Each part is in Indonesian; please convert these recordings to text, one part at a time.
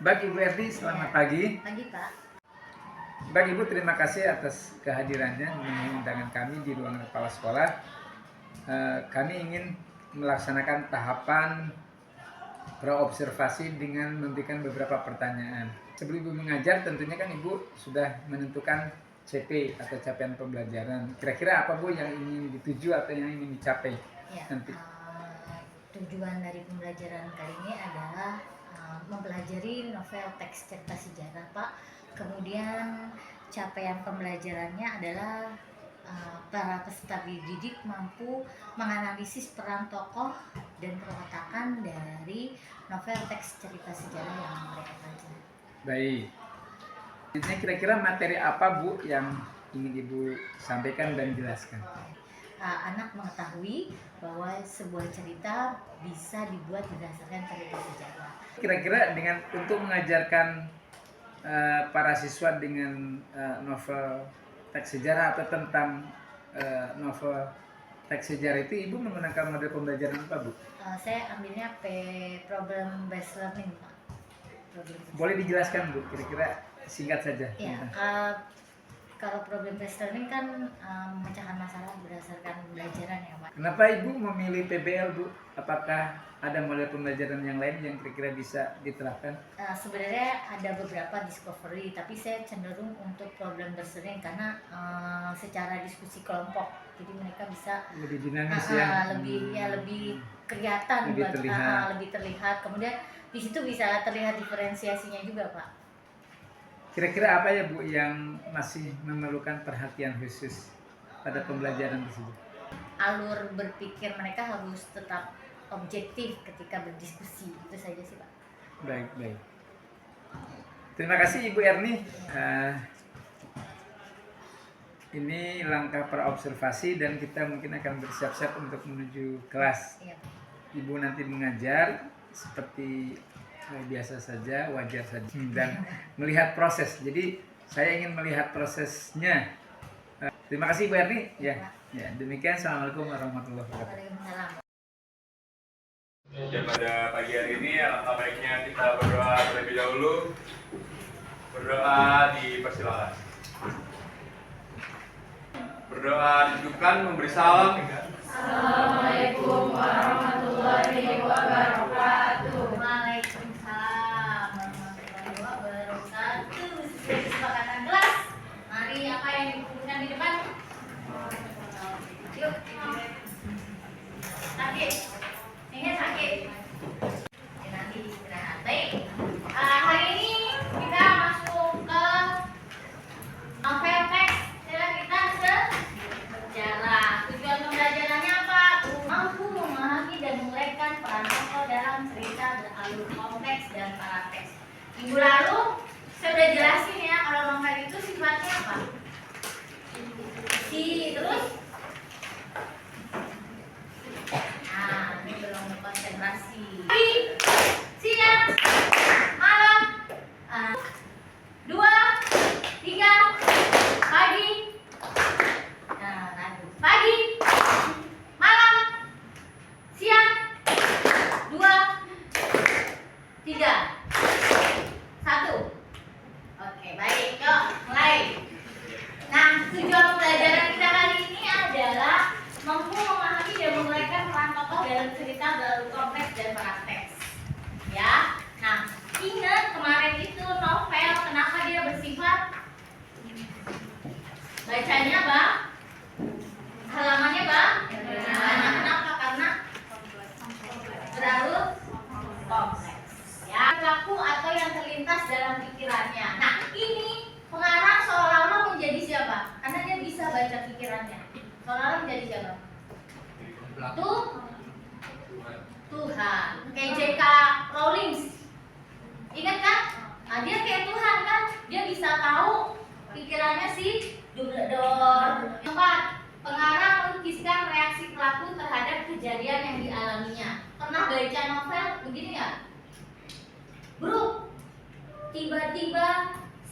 Baik Ibu Erdi, selamat pagi. Pagi Pak. Baik Ibu, terima kasih atas kehadirannya memenuhi undangan kami di ruangan kepala sekolah. Kami ingin melaksanakan tahapan praobservasi dengan memberikan beberapa pertanyaan. Sebelum Ibu mengajar, tentunya kan Ibu sudah menentukan CP atau capaian pembelajaran. Kira-kira apa Bu yang ingin dituju atau yang ingin dicapai Ya, nanti? tujuan dari pembelajaran kali ini adalah mempelajari novel teks cerita sejarah Pak. Kemudian capaian pembelajarannya adalah para peserta didik mampu menganalisis peran tokoh dan perwatakan dari novel teks cerita sejarah yang mereka pelajari. Baik. Ini kira-kira materi apa Bu yang ingin Ibu sampaikan dan jelaskan? Anak mengetahui bahwa sebuah cerita bisa dibuat berdasarkan cerita sejarah. Kira-kira untuk mengajarkan para siswa dengan novel teks sejarah atau tentang novel teks sejarah itu, Ibu menggunakan model pembelajaran apa Bu? Saya ambilnya problem based learning Pak. Boleh dijelaskan Bu, kira-kira singkat saja. Ya, kalau problem based learning kan memecahkan masalah berdasarkan pembelajaran ya Pak. Kenapa Ibu memilih PBL Bu? Apakah ada model pembelajaran yang lain yang kira-kira bisa diterapkan? Sebenarnya ada beberapa discovery, tapi saya cenderung untuk problem based learning karena secara diskusi kelompok, jadi mereka bisa Lebih dinamis lebih kelihatan, lebih terlihat. Kemudian di situ bisa terlihat diferensiasinya juga Pak. Kira-kira apa ya Bu yang masih memerlukan perhatian khusus pada pembelajaran tersebut? Alur berpikir mereka harus tetap objektif ketika berdiskusi, itu saja sih Pak. Baik. Terima kasih Ibu Erni. Ini langkah praobservasi dan kita mungkin akan bersiap-siap untuk menuju kelas. Iya, Pak. Ibu nanti mengajar seperti biasa saja, wajar saja, dan melihat proses. Jadi saya ingin melihat prosesnya. Terima kasih Bu Erni. Ya, demikian. Assalamualaikum warahmatullahi wabarakatuh. Waalaikumsalam. Ya, pada pagi hari ini alangkah baiknya kita berdoa terlebih dahulu. Berdoa dipersilakan. Berdoa didudukkan, memberi salam. Assalamualaikum warahmatullahi wabarakatuh. Waalaikumsalam warahmatullahi wabarakatuh. Sesuai kesepakatan kelas, mari apa yang dikumpulkan di depan. Yuk. Sakit. Ini sakit. Ya, nanti istirahat. Baik. Hari ini kita masuk ke novel teks cerita sejarah. Tujuan pembelajarannya apa? Mampu memahami dan menguraikan peran tokoh dalam cerita beralur kompleks dan parateks. Minggu lalu saya udah jelasin ya kalau novel itu sifatnya apa? Terus ini belum konsentrasi. Siang, malam, 2, 3, pagi. Pagi, malam, siang, 2, 3, 1. Oke, baik, yuk mulai. Nah, tujuan pembelajaran kita kali ini adalah mampu memahami dan menguraikan peran tokoh dalam cerita beralur kompleks dan parateks. Ya, nah ingat kemarin itu novel, kenapa dia bersifat bacanya Bang? Halamannya Bang? Banyak. Kenapa? Karena beralur kompleks. Ya, pelaku atau yang terlintas dalam pikirannya. Nah, ini pengarang seolah-olah menjadi siapa? Karena dia bisa baca pikirannya. Seolah-olah menjadi siapa? Tuhan. Kayak J.K. Rowling. Ingat kan? Nah, dia kayak Tuhan kan? Dia bisa tahu pikirannya si Dumbledore. 4. Pengarang melukiskan reaksi pelaku terhadap kejadian yang dialaminya. Pernah baca novel begini nggak? Bro, tiba-tiba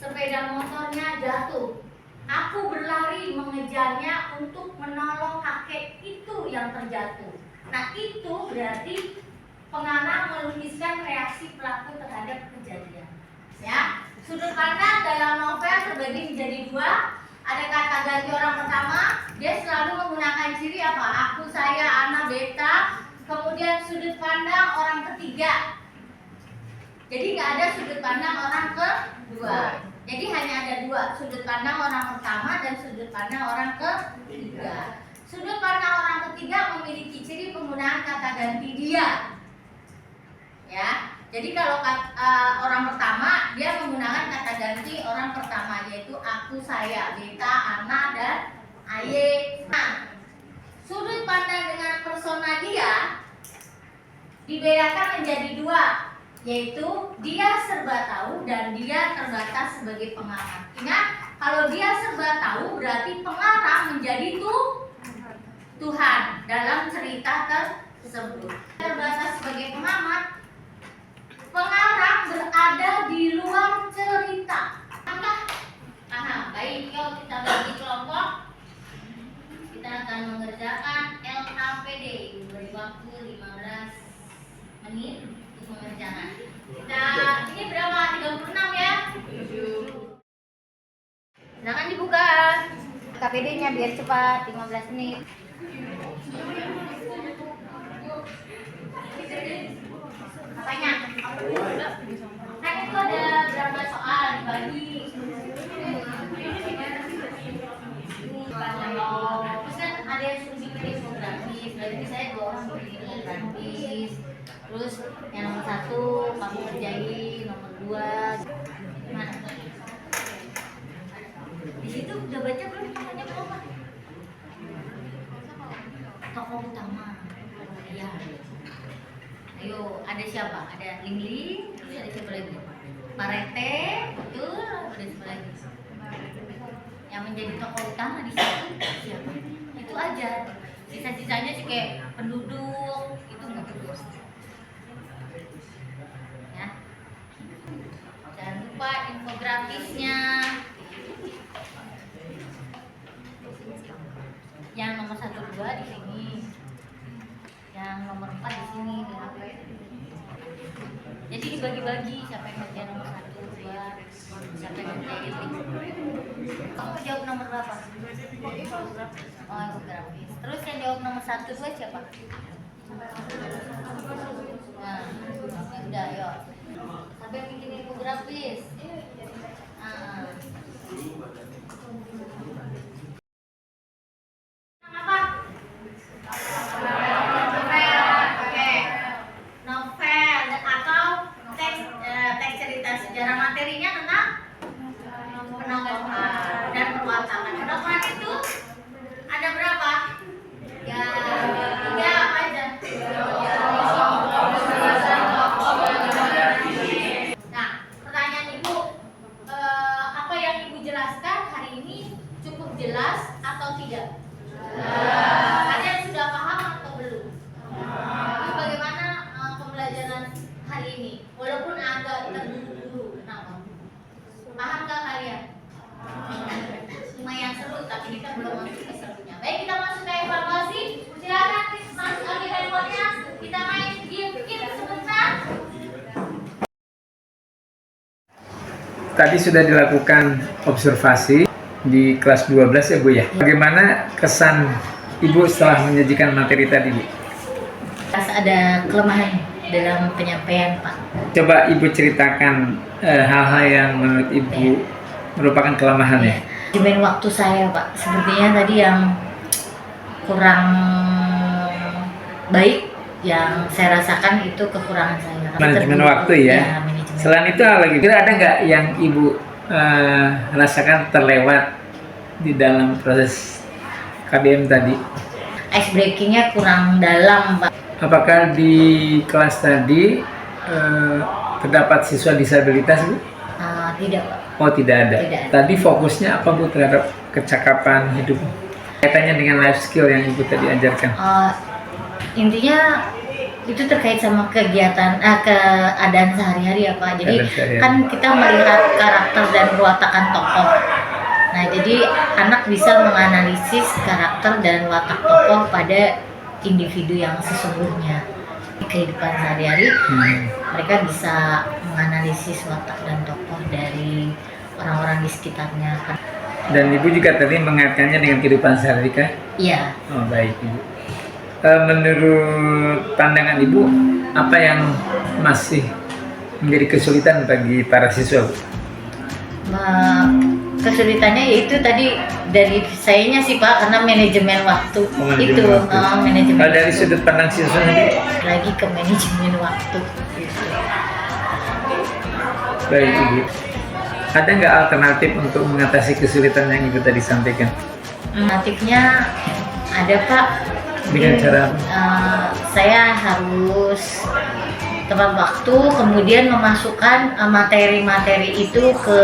sepeda motornya jatuh. Aku berlari mengejarnya untuk menolong kakek itu yang terjatuh. Nah, itu berarti pengarang melukiskan reaksi pelaku terhadap kejadian. Ya, sudut pandang dalam novel terbagi menjadi dua. Ada kata ganti orang pertama, dia selalu menggunakan ciri apa? Aku, saya, ana, beta. Kemudian sudut pandang orang ketiga. Jadi nggak ada sudut pandang orang kedua. Jadi hanya ada dua, sudut pandang orang pertama dan sudut pandang orang ketiga. Sudut pandang orang ketiga memiliki ciri penggunaan kata ganti dia. Ya, jadi kalau orang pertama dia menggunakan kata ganti orang pertama, yaitu aku, saya, beta, ana, dan aye. Nah, sudut pandang dengan persona dia dibedakan menjadi dua, yaitu dia serba tahu dan dia terbatas sebagai pengarang. Ingat, kalau dia serba tahu berarti pengarang menjadi Tuhan dalam cerita tersebut. Terbatas sebagai pengamat, pengarang berada di luar cerita. Paham? Baik, yuk kita bagi kelompok. Kita akan mengerjakan LAPD. Beri waktu 15 menit untuk mengerjakan. Ini berapa? 36 ya? Silakan dibuka KPD-nya biar cepat, 15 menit. Apanya? Kan itu ada berapa soal dibagi. Terus kan ada yang suruh bikin infografis. Berarti saya 2 orang bikin infografis. Terus yang nomor 1 kamu kerjain, nomor 2 gimana? Di situ udah baca belum? Tokohnya berapa? Tokoh utama. Iya. Ayo, ada siapa? Ada Lingling, terus ada siapa lagi? Parete, betul. Ada siapa lagi? Yang menjadi tokoh utama di situ siapa? Itu aja. Sisa-sisanya sih kayak penduduk, itu nggak perlu. Ya. Jangan lupa infografisnya. Yang nomor 1, 2 di sini. Yang nomor 4 di sini. Jadi dibagi-bagi siapa yang ngerjain nomor 1, 2, siapa yang ngerjain. Kamu jawab nomor berapa? Oh, infografis. Terus yang jawab nomor 1, 2 siapa? Nah, ya udah, yuk. Sampai bikin infografis. Jelas atau tidak? Kalian sudah paham atau belum? Ini bagaimana pembelajaran hari ini? Walaupun agak terburu-buru, kenapa? Pahamkah kalian? Lumayan seru, tapi kita belum masuk ke serunya. Baik, kita masuk ke evaluasi. Silakan masuk ke handphonenya. Kita main game sebentar. Tadi sudah dilakukan observasi di kelas 12 ya Bu ya. Bagaimana kesan Ibu setelah menyajikan materi tadi Bu? Ada kelemahan dalam penyampaian Pak. Coba Ibu ceritakan hal-hal yang menurut Ibu merupakan kelemahan ya. Manajemen waktu saya Pak, sepertinya tadi yang kurang baik yang saya rasakan itu kekurangan saya. Manajemen waktu ya. Manajemen. Selain itu lagi, kira ada nggak yang Ibu rasakan terlewat di dalam proses KBM tadi? Ice breakingnya kurang dalam Pak. Apakah di kelas tadi terdapat siswa disabilitas Bu? Tidak Pak. Oh tidak ada. Tidak ada. Tadi fokusnya apa Bu terhadap kecakapan hidup? Kaitannya dengan life skill yang Ibu tadi ajarkan. Intinya itu terkait sama kegiatan keadaan sehari-hari ya Pak. Jadi kan kita melihat karakter dan wawakan tokoh. Nah jadi anak bisa menganalisis karakter dan watak tokoh pada individu yang sesungguhnya. kehidupan sehari-hari. Mereka bisa menganalisis watak dan tokoh dari orang-orang di sekitarnya. Dan Ibu juga tadi mengaitkannya dengan kehidupan sehari-hari kah? Iya. Oh baik Ibu. Menurut pandangan Ibu, apa yang masih menjadi kesulitan bagi para siswa, Bu? Kesulitannya yaitu tadi dari sayanya sih Pak, karena manajemen waktu. Manajemen itu waktu. manajemen Kalau dari waktu. sudut pandang siswa sendiri? Lagi ke manajemen waktu gitu. Baik Ibu. Ada nggak alternatif untuk mengatasi kesulitan yang Ibu tadi sampaikan? Alternatifnya ada Pak. Dengan cara saya harus tepat waktu, kemudian memasukkan materi-materi itu ke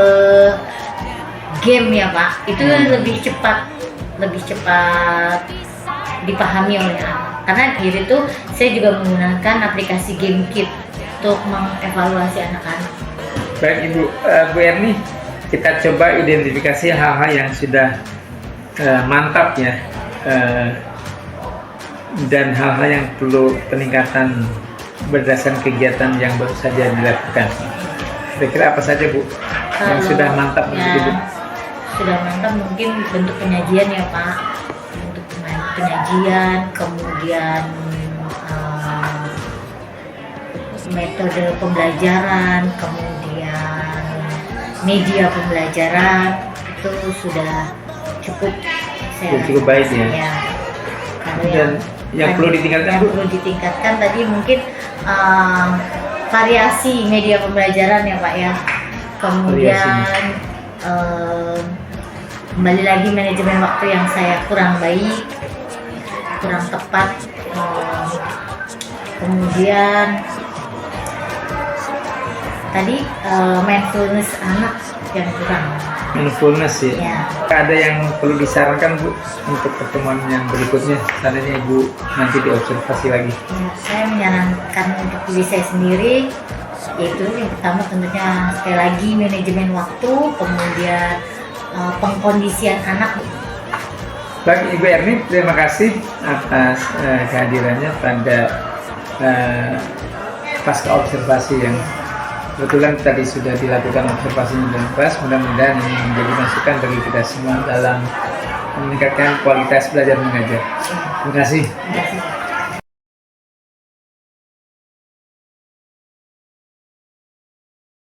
game ya Pak. Itu lebih cepat dipahami oleh anak. Karena diri itu saya juga menggunakan aplikasi GameKit untuk mengevaluasi anak-anak. Baik Ibu, Bu Erni, kita coba identifikasi hal-hal yang sudah mantap ya, dan hal-hal yang perlu peningkatan berdasarkan kegiatan yang baru saja dilakukan. Kira-kira apa saja Bu yang sudah mantap ya, begitu Bu? Sudah mantap mungkin bentuk penyajian ya Pak, bentuk penyajian, kemudian metode pembelajaran, kemudian media pembelajaran, itu sudah cukup saya Cukup baik ya. Kalau Dan yang perlu ditingkatkan, yang Bu? perlu ditingkatkan tadi mungkin variasi media pembelajaran ya Pak ya. Kemudian kembali lagi manajemen waktu yang saya kurang baik, kurang tepat. Kemudian tadi mindfulness anak yang kurang. Mindfulness ya. Ya. Ada yang perlu disarankan Bu untuk pertemuan yang berikutnya? Seandainya Ibu nanti diobservasi lagi. Ya, saya menyarankan untuk diri saya sendiri, yaitu yang pertama tentunya sekali lagi manajemen waktu, kemudian pengkondisian anak. Baik Ibu Erni, terima kasih atas kehadirannya pada pasca observasi yang kebetulan tadi sudah dilakukan observasinya dengan kelas. Mudah-mudahan ini menjadi masukan bagi kita semua dalam meningkatkan kualitas belajar mengajar. Terima kasih. Ya.